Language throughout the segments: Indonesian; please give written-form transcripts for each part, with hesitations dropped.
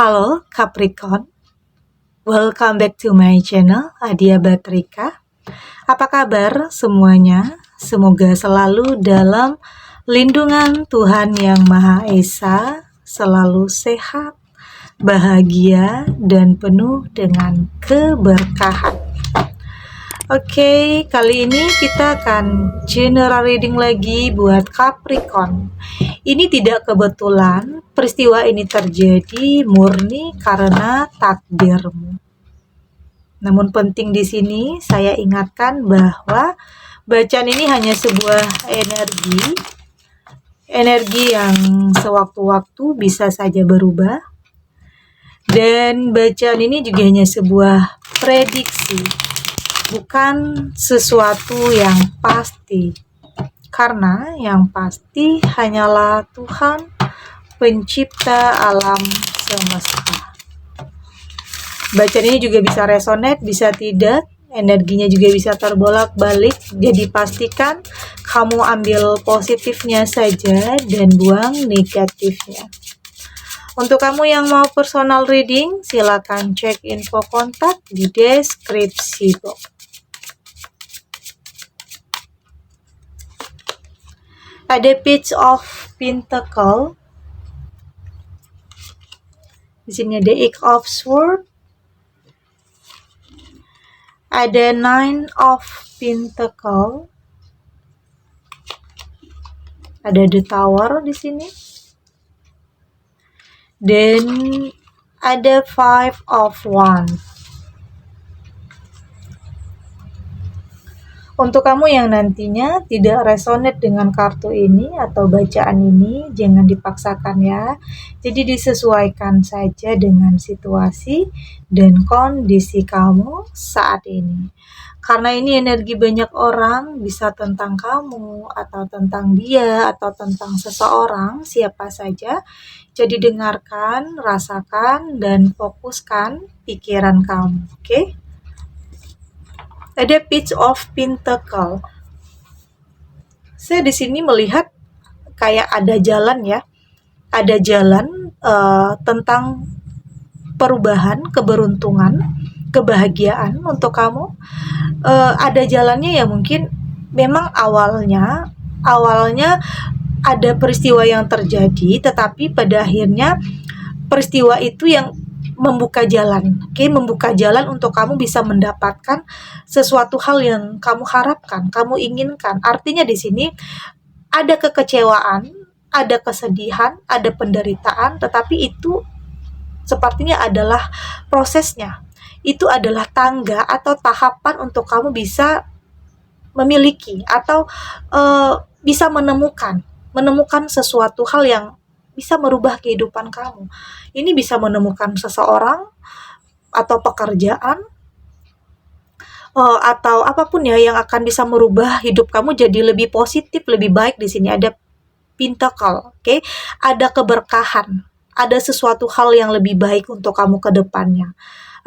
Halo Capricorn, welcome back to my channel Adia Batrika. Apa kabar semuanya? Semoga selalu dalam lindungan Tuhan Yang Maha Esa, selalu sehat, bahagia, dan penuh dengan keberkahan. Oke, kali ini kita akan general reading lagi buat Capricorn. Ini tidak kebetulan, peristiwa ini terjadi murni karena takdirmu. Namun penting di sini saya ingatkan bahwa bacaan ini hanya sebuah energi yang sewaktu-waktu bisa saja berubah. Dan bacaan ini juga hanya sebuah prediksi, bukan sesuatu yang pasti. Karena yang pasti hanyalah Tuhan, pencipta alam semesta. Bacaan ini juga bisa resonate, bisa tidak, energinya juga bisa terbolak-balik. Jadi pastikan kamu ambil positifnya saja dan buang negatifnya. Untuk kamu yang mau personal reading, silakan cek info kontak di deskripsi box. Ada Page of Pentacle. Di sini ada Eight of Swords. Ada Nine of Pentacle. Ada The Tower di sini. Dan ada Five of Wands. Untuk kamu yang nantinya tidak resonate dengan kartu ini atau bacaan ini, jangan dipaksakan ya. Jadi disesuaikan saja dengan situasi dan kondisi kamu saat ini. Karena ini energi banyak orang, bisa tentang kamu, atau tentang dia, atau tentang seseorang, siapa saja. Jadi dengarkan, rasakan, dan fokuskan pikiran kamu, oke? Ada Page of Pentacle. Saya di sini melihat kayak ada jalan ya, ada jalan tentang perubahan, keberuntungan, kebahagiaan untuk kamu. Ada jalannya ya, mungkin memang awalnya ada peristiwa yang terjadi, tetapi pada akhirnya peristiwa itu yang membuka jalan, membuka jalan untuk kamu bisa mendapatkan sesuatu hal yang kamu harapkan, kamu inginkan. Artinya di sini ada kekecewaan, ada kesedihan, ada penderitaan, tetapi itu sepertinya adalah prosesnya. Itu adalah tangga atau tahapan untuk kamu bisa memiliki atau bisa menemukan sesuatu hal yang bisa merubah kehidupan kamu. Ini bisa menemukan seseorang atau pekerjaan atau apapun ya yang akan bisa merubah hidup kamu jadi lebih positif, lebih baik. Di sini ada Pentacle, oke? Ada keberkahan, ada sesuatu hal yang lebih baik untuk kamu ke depannya.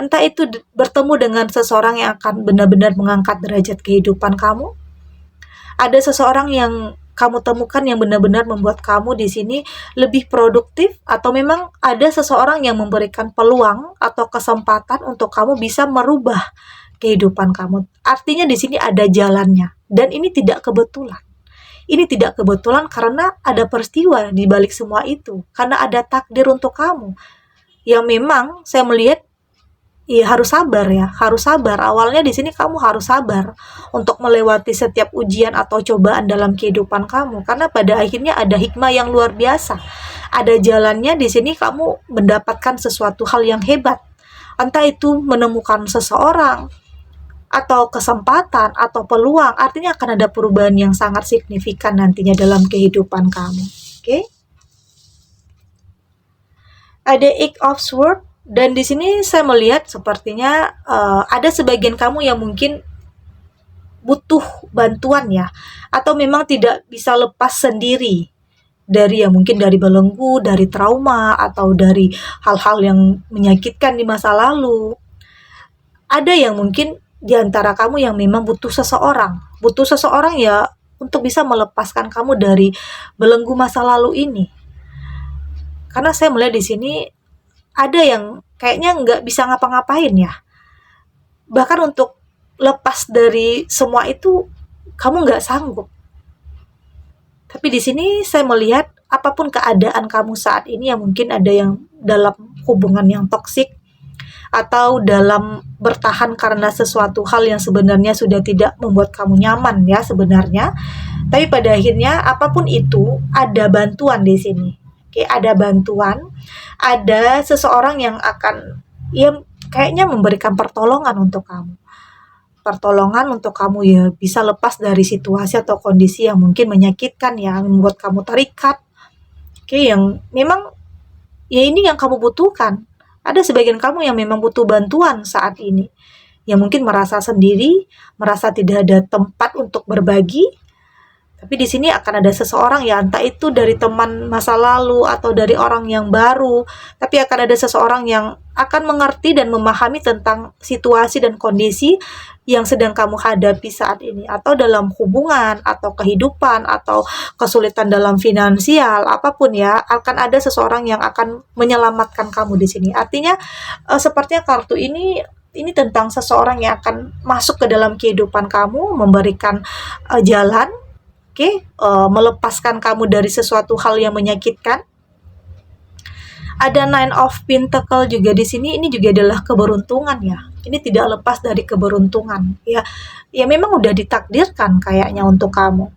Entah itu bertemu dengan seseorang yang akan benar-benar mengangkat derajat kehidupan kamu. Ada seseorang yang kamu temukan yang benar-benar membuat kamu di sini lebih produktif, atau memang ada seseorang yang memberikan peluang atau kesempatan untuk kamu bisa merubah kehidupan kamu. Artinya di sini ada jalannya, dan ini tidak kebetulan. Ini tidak kebetulan karena ada peristiwa di balik semua itu, karena ada takdir untuk kamu. Yang memang saya melihat iya, harus sabar ya, harus sabar. Awalnya di sini kamu harus sabar untuk melewati setiap ujian atau cobaan dalam kehidupan kamu, karena pada akhirnya ada hikmah yang luar biasa. Ada jalannya di sini kamu mendapatkan sesuatu hal yang hebat. Entah itu menemukan seseorang atau kesempatan atau peluang, artinya akan ada perubahan yang sangat signifikan nantinya dalam kehidupan kamu. Oke? Ada Eight of Swords. Dan di sini saya melihat sepertinya ada sebagian kamu yang mungkin butuh bantuan ya, atau memang tidak bisa lepas sendiri dari mungkin dari belenggu, dari trauma, atau dari hal-hal yang menyakitkan di masa lalu. Ada yang mungkin di antara kamu yang memang butuh seseorang ya untuk bisa melepaskan kamu dari belenggu masa lalu ini. Karena saya melihat di sini ada yang kayaknya nggak bisa ngapa-ngapain ya. Bahkan untuk lepas dari semua itu, kamu nggak sanggup. Tapi di sini saya melihat apapun keadaan kamu saat ini, ya mungkin ada yang dalam hubungan yang toksik, atau dalam bertahan karena sesuatu hal yang sebenarnya sudah tidak membuat kamu nyaman ya sebenarnya. Tapi pada akhirnya apapun itu ada bantuan di sini. Oke, ada bantuan, ada seseorang yang akan ya kayaknya memberikan pertolongan untuk kamu. Pertolongan untuk kamu ya bisa lepas dari situasi atau kondisi yang mungkin menyakitkan ya, membuat kamu terikat. Oke, yang memang ya ini yang kamu butuhkan. Ada sebagian kamu yang memang butuh bantuan saat ini. Yang mungkin merasa sendiri, merasa tidak ada tempat untuk berbagi. Tapi di sini akan ada seseorang ya, entah itu dari teman masa lalu atau dari orang yang baru, tapi akan ada seseorang yang akan mengerti dan memahami tentang situasi dan kondisi yang sedang kamu hadapi saat ini, atau dalam hubungan, atau kehidupan, atau kesulitan dalam finansial, apapun ya, akan ada seseorang yang akan menyelamatkan kamu di sini. Artinya, sepertinya kartu ini tentang seseorang yang akan masuk ke dalam kehidupan kamu, memberikan jalan, melepaskan kamu dari sesuatu hal yang menyakitkan. Ada Nine of Pentacle juga di sini, ini juga adalah keberuntungan ya. Ini tidak lepas dari keberuntungan ya. Ya memang udah ditakdirkan kayaknya untuk kamu.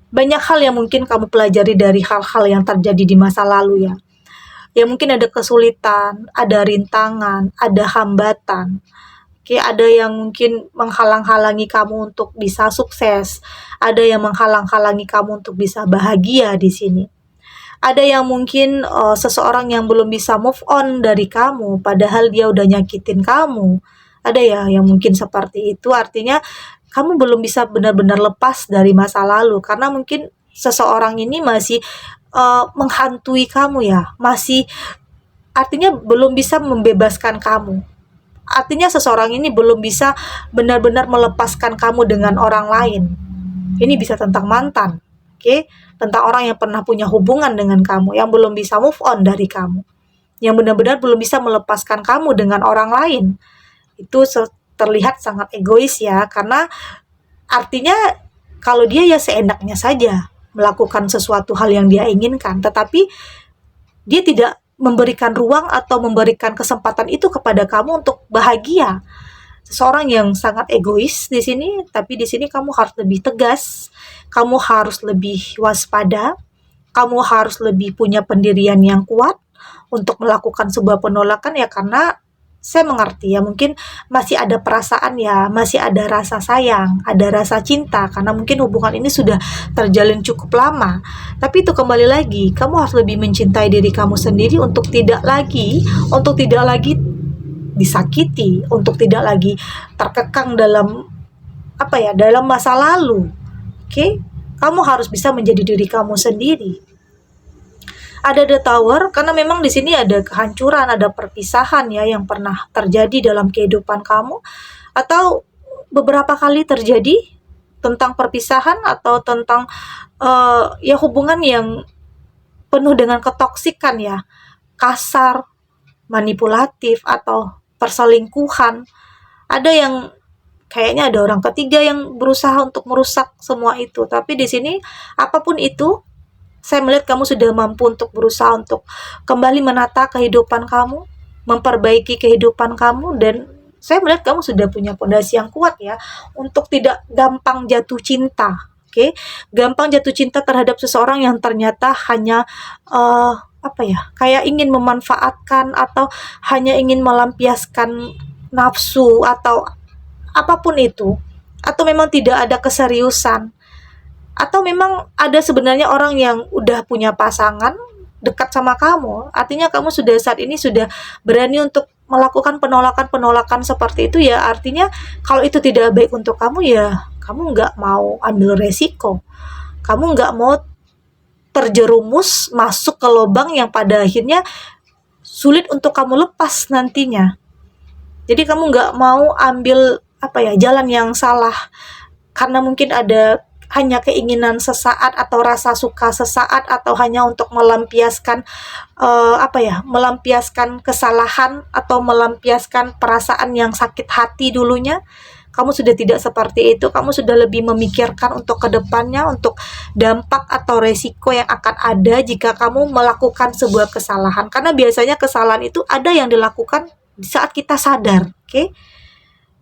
Banyak hal yang mungkin kamu pelajari dari hal-hal yang terjadi di masa lalu ya. Ya mungkin ada kesulitan, ada rintangan, ada hambatan. Ada yang mungkin menghalang-halangi kamu untuk bisa sukses, ada yang menghalang-halangi kamu untuk bisa bahagia di sini. Ada yang mungkin seseorang yang belum bisa move on dari kamu, padahal dia udah nyakitin kamu. Ada ya yang mungkin seperti itu, artinya kamu belum bisa benar-benar lepas dari masa lalu, karena mungkin seseorang ini masih menghantui kamu ya, masih artinya belum bisa membebaskan kamu. Artinya seseorang ini belum bisa benar-benar melepaskan kamu dengan orang lain. Ini bisa tentang mantan, tentang orang yang pernah punya hubungan dengan kamu, yang belum bisa move on dari kamu, yang benar-benar belum bisa melepaskan kamu dengan orang lain. Itu terlihat sangat egois ya, karena artinya kalau dia ya seenaknya saja melakukan sesuatu hal yang dia inginkan, tetapi dia tidak memberikan ruang atau memberikan kesempatan itu kepada kamu untuk bahagia. Seseorang yang sangat egois di sini, tapi di sini kamu harus lebih tegas, kamu harus lebih waspada, kamu harus lebih punya pendirian yang kuat untuk melakukan sebuah penolakan ya, karena saya mengerti ya, mungkin masih ada perasaan ya, masih ada rasa sayang, ada rasa cinta, karena mungkin hubungan ini sudah terjalin cukup lama. Tapi itu kembali lagi, kamu harus lebih mencintai diri kamu sendiri untuk tidak lagi disakiti, untuk tidak lagi terkekang dalam dalam masa lalu. Kamu harus bisa menjadi diri kamu sendiri. Ada The Tower, karena memang di sini ada kehancuran, ada perpisahan ya yang pernah terjadi dalam kehidupan kamu, atau beberapa kali terjadi tentang perpisahan atau tentang ya hubungan yang penuh dengan ketoksikan ya, kasar, manipulatif, atau perselingkuhan. Ada yang kayaknya ada orang ketiga yang berusaha untuk merusak semua itu. Tapi di sini apapun itu, saya melihat kamu sudah mampu untuk berusaha untuk kembali menata kehidupan kamu, memperbaiki kehidupan kamu, dan saya melihat kamu sudah punya fondasi yang kuat ya, untuk tidak gampang jatuh cinta. Gampang jatuh cinta terhadap seseorang yang ternyata hanya kayak ingin memanfaatkan, atau hanya ingin melampiaskan nafsu, atau apapun itu, atau memang tidak ada keseriusan. Atau memang ada sebenarnya orang yang udah punya pasangan dekat sama kamu, artinya kamu saat ini sudah berani untuk melakukan penolakan seperti itu ya, artinya kalau itu tidak baik untuk kamu ya, kamu nggak mau ambil resiko, kamu nggak mau terjerumus masuk ke lubang yang pada akhirnya sulit untuk kamu lepas nantinya. Jadi kamu nggak mau ambil jalan yang salah, karena mungkin ada hanya keinginan sesaat atau rasa suka sesaat, atau hanya untuk melampiaskan melampiaskan kesalahan atau melampiaskan perasaan yang sakit hati dulunya. Kamu sudah tidak seperti itu. Kamu sudah lebih memikirkan untuk kedepannya, untuk dampak atau resiko yang akan ada jika kamu melakukan sebuah kesalahan. Karena biasanya kesalahan itu ada yang dilakukan di saat kita sadar, oke?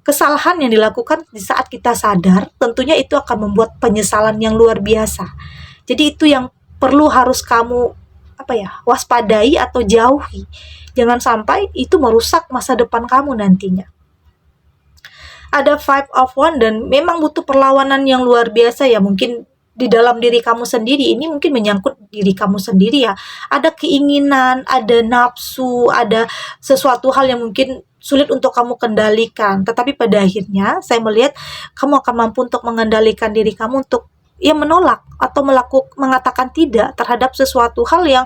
Kesalahan yang dilakukan di saat kita sadar, tentunya itu akan membuat penyesalan yang luar biasa. Jadi itu yang perlu harus kamu waspadai atau jauhi. Jangan sampai itu merusak masa depan kamu nantinya. Ada 5 of Wands dan memang butuh perlawanan yang luar biasa ya, mungkin di dalam diri kamu sendiri. Ini mungkin menyangkut diri kamu sendiri ya. Ada keinginan, ada nafsu, ada sesuatu hal yang mungkin sulit untuk kamu kendalikan. Tetapi pada akhirnya saya melihat kamu akan mampu untuk mengendalikan diri kamu untuk menolak atau mengatakan tidak terhadap sesuatu hal yang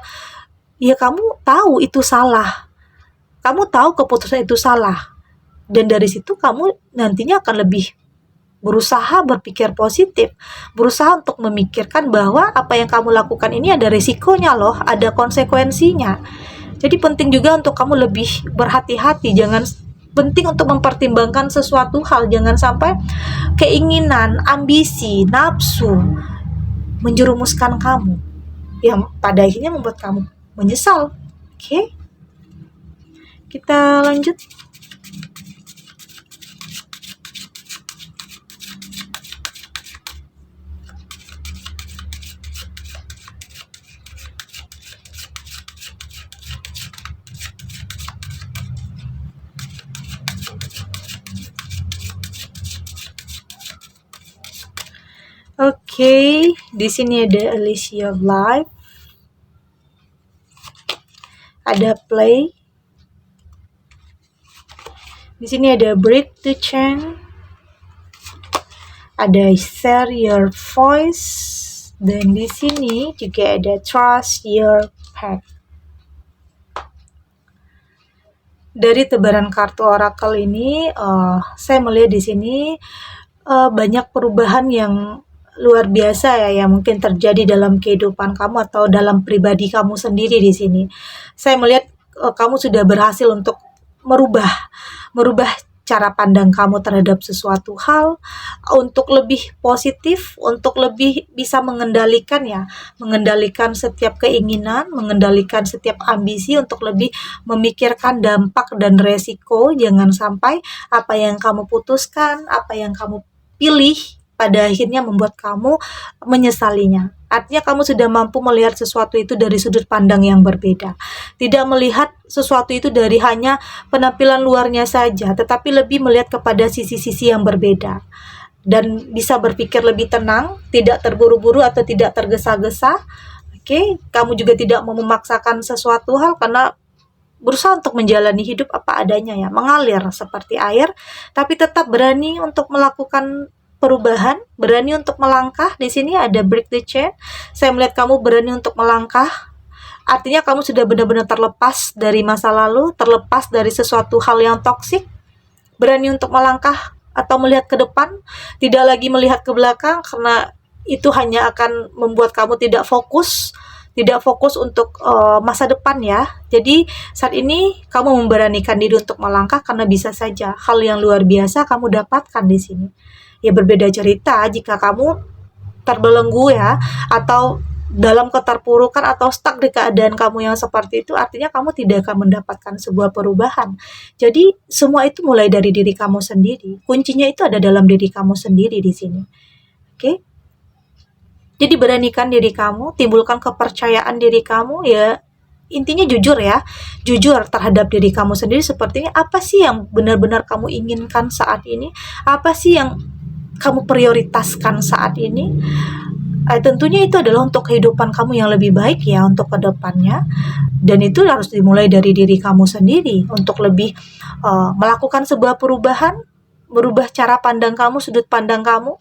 kamu tahu itu salah. Kamu tahu keputusan itu salah. Dan dari situ kamu nantinya akan lebih berusaha berpikir positif, berusaha untuk memikirkan bahwa apa yang kamu lakukan ini ada risikonya loh, ada konsekuensinya. Jadi penting juga untuk kamu lebih berhati-hati, penting untuk mempertimbangkan sesuatu hal, jangan sampai keinginan, ambisi, nafsu menjerumuskan kamu, yang pada akhirnya membuat kamu menyesal. Oke? Kita lanjut. Oke, di sini ada Alicia of Life, ada Play, di sini ada Break the Chain, ada Share Your Voice, dan di sini juga ada Trust Your Path. Dari tebaran kartu oracle ini, saya melihat di sini banyak perubahan yang luar biasa ya, yang mungkin terjadi dalam kehidupan kamu atau dalam pribadi kamu sendiri di sini. Saya melihat kamu sudah berhasil untuk merubah cara pandang kamu terhadap sesuatu hal, untuk lebih positif, untuk lebih bisa mengendalikan setiap keinginan, mengendalikan setiap ambisi, untuk lebih memikirkan dampak dan resiko. Jangan sampai apa yang kamu putuskan, apa yang kamu pilih pada akhirnya membuat kamu menyesalinya. Artinya kamu sudah mampu melihat sesuatu itu dari sudut pandang yang berbeda. Tidak melihat sesuatu itu dari hanya penampilan luarnya saja, tetapi lebih melihat kepada sisi-sisi yang berbeda. Dan bisa berpikir lebih tenang, tidak terburu-buru atau tidak tergesa-gesa. Oke, kamu juga tidak mau memaksakan sesuatu hal karena berusaha untuk menjalani hidup apa adanya ya, mengalir seperti air, tapi tetap berani untuk melakukan perubahan, berani untuk melangkah. Di sini ada Break the Chain. Saya melihat kamu berani untuk melangkah. Artinya kamu sudah benar-benar terlepas dari masa lalu, terlepas dari sesuatu hal yang toksik. Berani untuk melangkah atau melihat ke depan, tidak lagi melihat ke belakang, karena itu hanya akan membuat kamu tidak fokus untuk masa depan ya. Jadi saat ini kamu memberanikan diri untuk melangkah karena bisa saja hal yang luar biasa kamu dapatkan di sini. Ya berbeda cerita jika kamu terbelenggu ya, atau dalam keterpurukan atau stuck di keadaan kamu yang seperti itu, artinya kamu tidak akan mendapatkan sebuah perubahan. Jadi semua itu mulai dari diri kamu sendiri. Kuncinya itu ada dalam diri kamu sendiri di sini. Oke? Jadi beranikan diri kamu, timbulkan kepercayaan diri kamu ya. Intinya jujur ya, jujur terhadap diri kamu sendiri. Sepertinya apa sih yang benar-benar kamu inginkan saat ini? Apa sih yang kamu prioritaskan saat ini? Tentunya itu adalah untuk kehidupan kamu yang lebih baik ya, untuk kedepannya. Dan itu harus dimulai dari diri kamu sendiri, untuk lebih melakukan sebuah perubahan, merubah cara pandang kamu, sudut pandang kamu.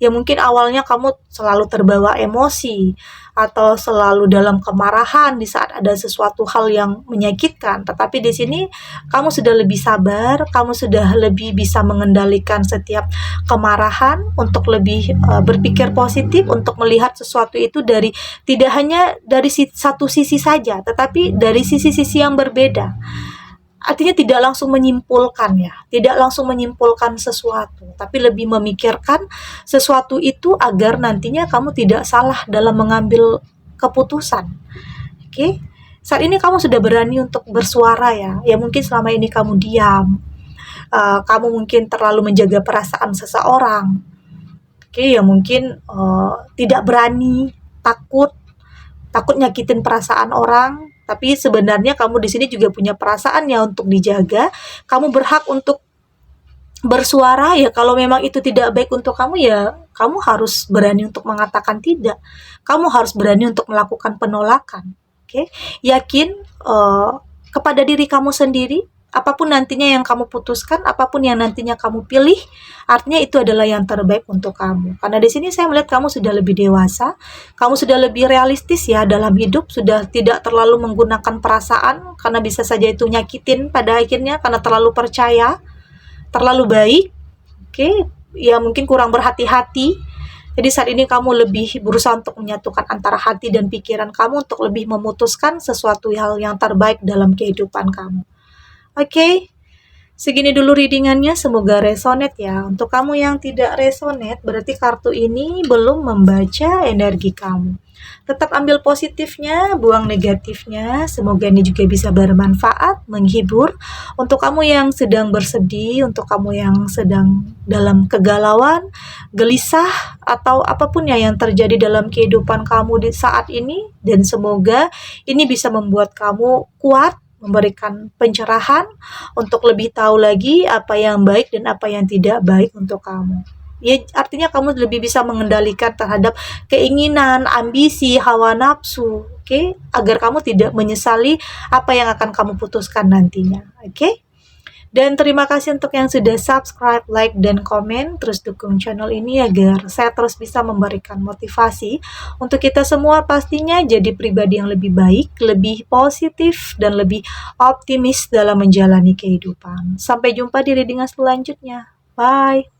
Ya mungkin awalnya kamu selalu terbawa emosi atau selalu dalam kemarahan di saat ada sesuatu hal yang menyakitkan, tetapi di sini kamu sudah lebih sabar, kamu sudah lebih bisa mengendalikan setiap kemarahan untuk lebih berpikir positif, untuk melihat sesuatu itu dari tidak hanya dari satu sisi saja, tetapi dari sisi-sisi yang berbeda. Artinya tidak langsung menyimpulkan ya, tidak langsung menyimpulkan sesuatu, tapi lebih memikirkan sesuatu itu agar nantinya kamu tidak salah dalam mengambil keputusan. Oke, saat ini kamu sudah berani untuk bersuara ya. Ya mungkin selama ini kamu diam, kamu mungkin terlalu menjaga perasaan seseorang. Oke, ya mungkin tidak berani, takut nyakitin perasaan orang, tapi sebenarnya kamu di sini juga punya perasaan ya untuk dijaga. Kamu berhak untuk bersuara ya, kalau memang itu tidak baik untuk kamu ya kamu harus berani untuk mengatakan tidak. Kamu harus berani untuk melakukan penolakan. Oke, yakin kepada diri kamu sendiri. Apapun nantinya yang kamu putuskan, apapun yang nantinya kamu pilih, artinya itu adalah yang terbaik untuk kamu. Karena di sini saya melihat kamu sudah lebih dewasa, kamu sudah lebih realistis ya dalam hidup, sudah tidak terlalu menggunakan perasaan, karena bisa saja itu nyakitin pada akhirnya, karena terlalu percaya, terlalu baik, oke, ya mungkin kurang berhati-hati. Jadi saat ini kamu lebih berusaha untuk menyatukan antara hati dan pikiran kamu untuk lebih memutuskan sesuatu hal yang terbaik dalam kehidupan kamu. Oke, segini dulu readingannya, semoga resonate ya. Untuk kamu yang tidak resonate, berarti kartu ini belum membaca energi kamu. Tetap ambil positifnya, buang negatifnya. Semoga ini juga bisa bermanfaat, menghibur. Untuk kamu yang sedang bersedih, untuk kamu yang sedang dalam kegalauan, gelisah, atau apapun ya yang terjadi dalam kehidupan kamu di saat ini. Dan semoga ini bisa membuat kamu kuat, memberikan pencerahan untuk lebih tahu lagi apa yang baik dan apa yang tidak baik untuk kamu. Ya, artinya kamu lebih bisa mengendalikan terhadap keinginan, ambisi, hawa nafsu, oke? Agar kamu tidak menyesali apa yang akan kamu putuskan nantinya, oke? Dan terima kasih untuk yang sudah subscribe, like, dan komen. Terus dukung channel ini agar saya terus bisa memberikan motivasi untuk kita semua pastinya jadi pribadi yang lebih baik, lebih positif, dan lebih optimis dalam menjalani kehidupan. Sampai jumpa di readingan selanjutnya. Bye!